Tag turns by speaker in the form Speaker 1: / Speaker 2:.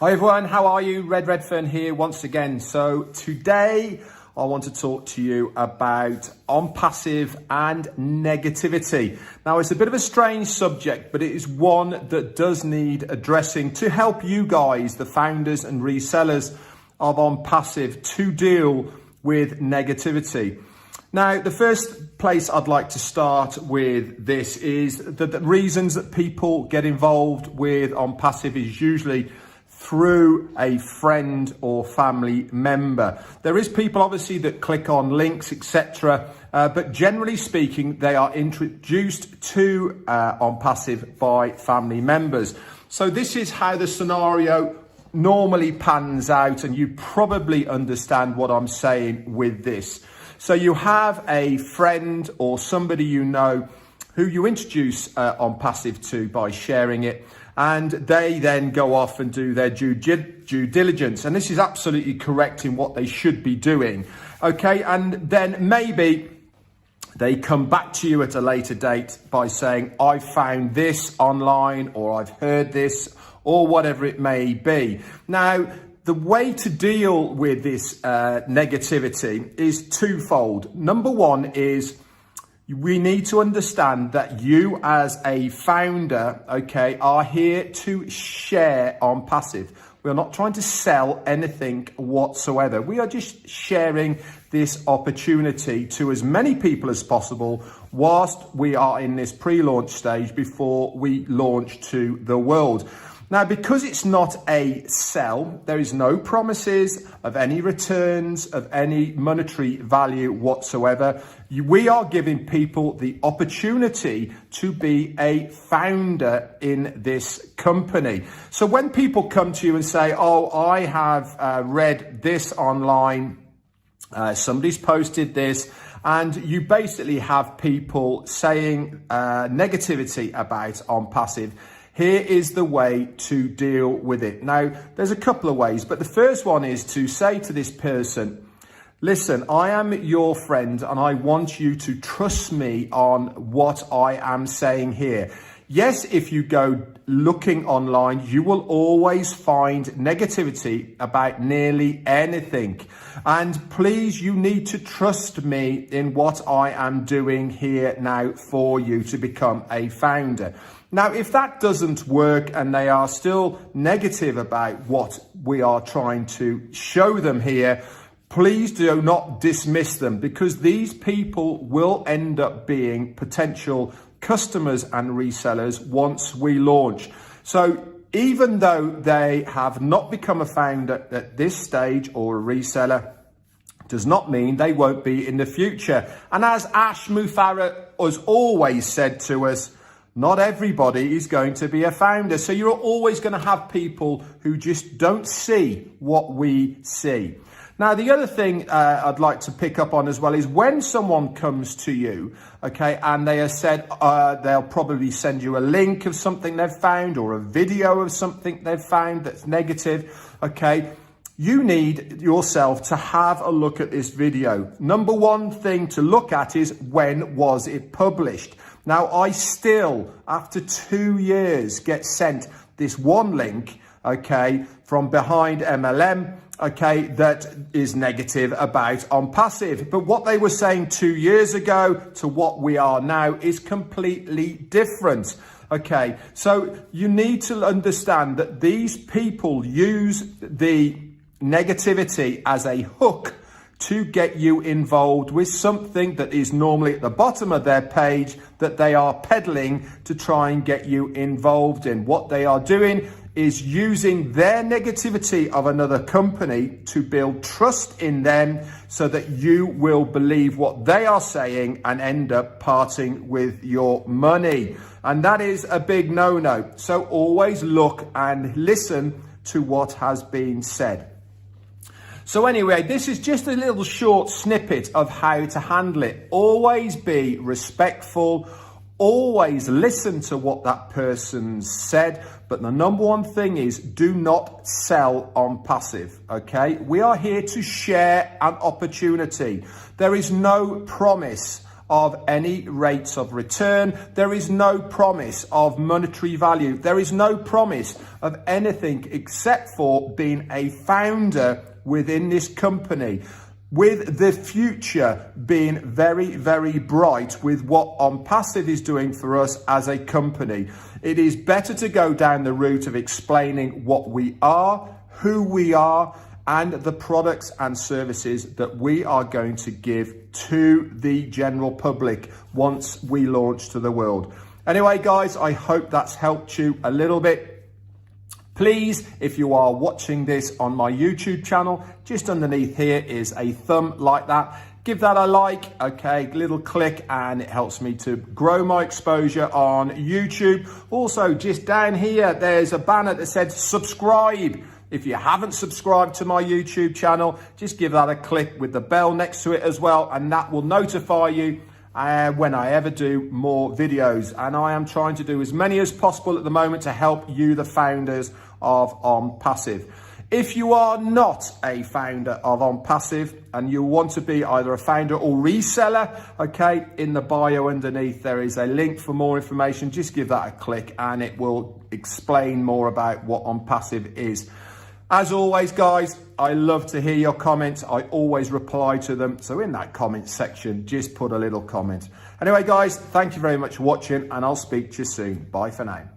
Speaker 1: Hi everyone, how are you? Redfern here once again. So today I want to talk to you about Onpassive and negativity. Now it's a bit of a strange subject, but it is one that does need addressing to help you guys, the founders and resellers of Onpassive, to deal with negativity. Now, the first place I'd like to start with this is that the reasons that people get involved with Onpassive is usually through a friend or family member. There is people obviously that click on links, etc. But generally speaking, they are introduced to Onpassive by family members. So this is how the scenario normally pans out, and you probably understand what I'm saying with this. So you have a friend or somebody you know who you introduce Onpassive to by sharing it, and they then go off and do their due diligence. And this is absolutely correct in what they should be doing. Okay, and then maybe they come back to you at a later date by saying, I found this online, or I've heard this, or whatever it may be. Now, the way to deal with this negativity is twofold. Number one is we need to understand that you as a founder, okay, are here to share Onpassive. We're not trying to sell anything whatsoever. We are just sharing this opportunity to as many people as possible whilst we are in this pre-launch stage before we launch to the world. Now, because it's not a sell, there is no promises of any returns, of any monetary value whatsoever. We are giving people the opportunity to be a founder in this company. So when people come to you and say, oh, I have read this online, somebody's posted this, and you basically have people saying negativity about Onpassive, here is the way to deal with it. Now, there's a couple of ways, but the first one is to say to this person, listen, I am your friend and I want you to trust me on what I am saying here. Yes, if you go looking online, you will always find negativity about nearly anything. And please, you need to trust me in what I am doing here now for you to become a founder. Now, if that doesn't work and they are still negative about what we are trying to show them here, please do not dismiss them, because these people will end up being potential customers and resellers once we launch. So even though they have not become a founder at this stage or a reseller, does not mean they won't be in the future. And as Ash Mufareh has always said to us, not everybody is going to be a founder. So you're always going to have people who just don't see what we see. Now, the other thing I'd like to pick up on as well is when someone comes to you, okay, and they have said they'll probably send you a link of something they've found or a video of something they've found that's negative, okay, you need yourself to have a look at this video. Number one thing to look at is when was it published? Now, I still, after 2 years, get sent this one link, okay, from behind MLM, okay, that is negative about Onpassive. But what they were saying 2 years ago to what we are now is completely different. Okay, so you need to understand that these people use the negativity as a hook to get you involved with something that is normally at the bottom of their page that they are peddling to try and get you involved in. What they are doing is using their negativity of another company to build trust in them so that you will believe what they are saying and end up parting with your money. And that is a big no-no. So always look and listen to what has been said. So anyway, this is just a little short snippet of how to handle it. Always be respectful. Always listen to what that person said. But the number one thing is do not sell Onpassive, okay? We are here to share an opportunity. There is no promise of any rates of return. There is no promise of monetary value. There is no promise of anything except for being a founder within this company, with the future being very, very bright with what Onpassive is doing for us as a company. It is better to go down the route of explaining what we are, who we are, and the products and services that we are going to give to the general public once we launch to the world. Anyway, guys, I hope that's helped you a little bit. Please, if you are watching this on my YouTube channel, just underneath here is a thumb like that. Give that a like, okay, little click, and it helps me to grow my exposure on YouTube. Also, just down here, there's a banner that said subscribe. If you haven't subscribed to my YouTube channel, just give that a click with the bell next to it as well, and that will notify you when I ever do more videos. And I am trying to do as many as possible at the moment to help you, the founders of Onpassive. If you are not a founder of Onpassive and you want to be either a founder or reseller, okay, in the bio underneath there is a link for more information. Just give that a click and it will explain more about what Onpassive is. As always, guys, I love to hear your comments. I always reply to them. So in that comment section, just put a little comment. Anyway, guys, thank you very much for watching, and I'll speak to you soon. Bye for now.